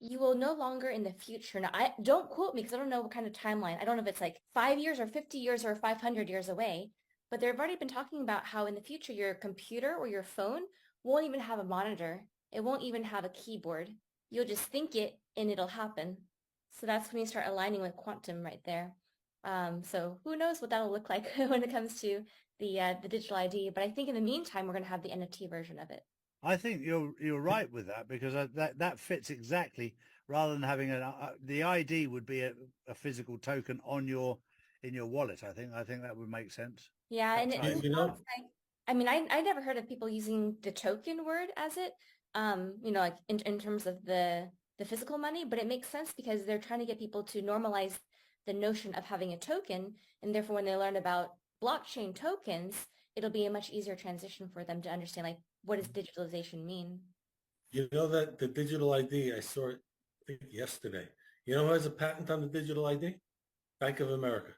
You will no longer in the future. Now, I don't quote me because I don't know what kind of timeline. I don't know if it's like 5 years or 50 years or 500 years away, but they've already been talking about how in the future your computer or your phone won't even have a monitor. It won't even have a keyboard. You'll just think it and it'll happen. So that's when you start aligning with quantum right there. So who knows what that'll look like when it comes to the digital ID. But I think in the meantime, we're going to have the NFT version of it. I think you're right with that because that fits exactly. Rather than having the ID would be a physical token on your in your wallet. I think that would make sense. Yeah, That and You, ties. it you sounds know, like, I mean, I never heard of people using the token word as it, like in terms of the physical money, but it makes sense because they're trying to get people to normalize the notion of having a token, and therefore when they learn about blockchain tokens, it'll be a much easier transition for them to understand like what does digitalization mean? you know that the digital ID, I saw it, I think yesterday. You know who has a patent on the digital ID? Bank of America.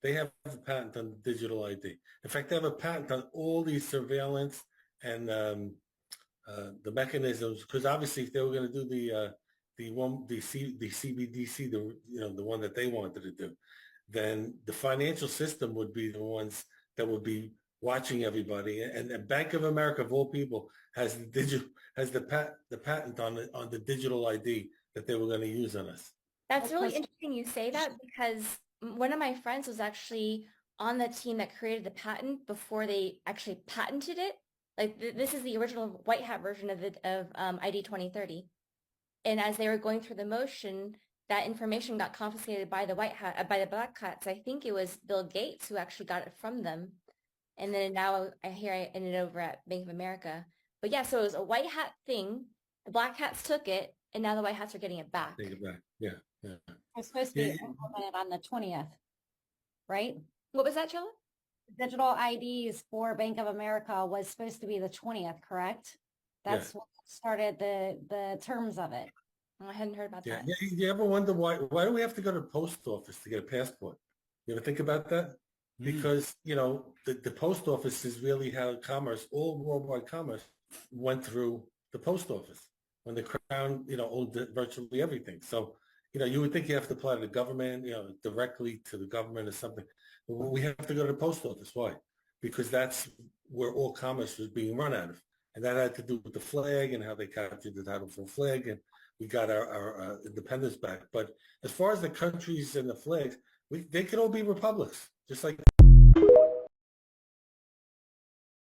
They have a patent on the digital ID. In fact, they have a patent on all these surveillance and the mechanisms. Because obviously, if they were going to do the CBDC, the one that they wanted to do, then the financial system would be the ones that would be watching everybody. And Bank of America, of all people, has the patent on the digital ID that they were going to use on us. That's really interesting you say that because one of my friends was actually on the team that created the patent before they actually patented it. Like this is the original white hat version of ID 2030. And as they were going through the motion, that information got confiscated by the white hat by the black hats. I think it was Bill Gates who actually got it from them. And then now I hear I ended over at Bank of America. But yeah, so it was a white hat thing. The black hats took it, and now the white hats are getting it back. Take it back. Yeah, yeah. It's supposed to be Yeah, implemented on the 20th, right? What was that, Chilla? Digital IDs for Bank of America was supposed to be the 20th, correct? yeah. That's what started the terms of it. Oh, I hadn't heard about Yeah. that. Yeah. You ever wonder why do we have to go to the post office to get a passport? You ever think about that? Mm. Because, the post office is really how commerce, all worldwide commerce went through the post office when the crown, owned virtually everything. So, you would think you have to apply to the government, directly to the government or something. But we have to go to the post office. Why? Because that's where all commerce was being run out of. And that had to do with the flag and how they captured the title for flag. And we got our independence back. But as far as the countries and the flags, they could all be republics, just like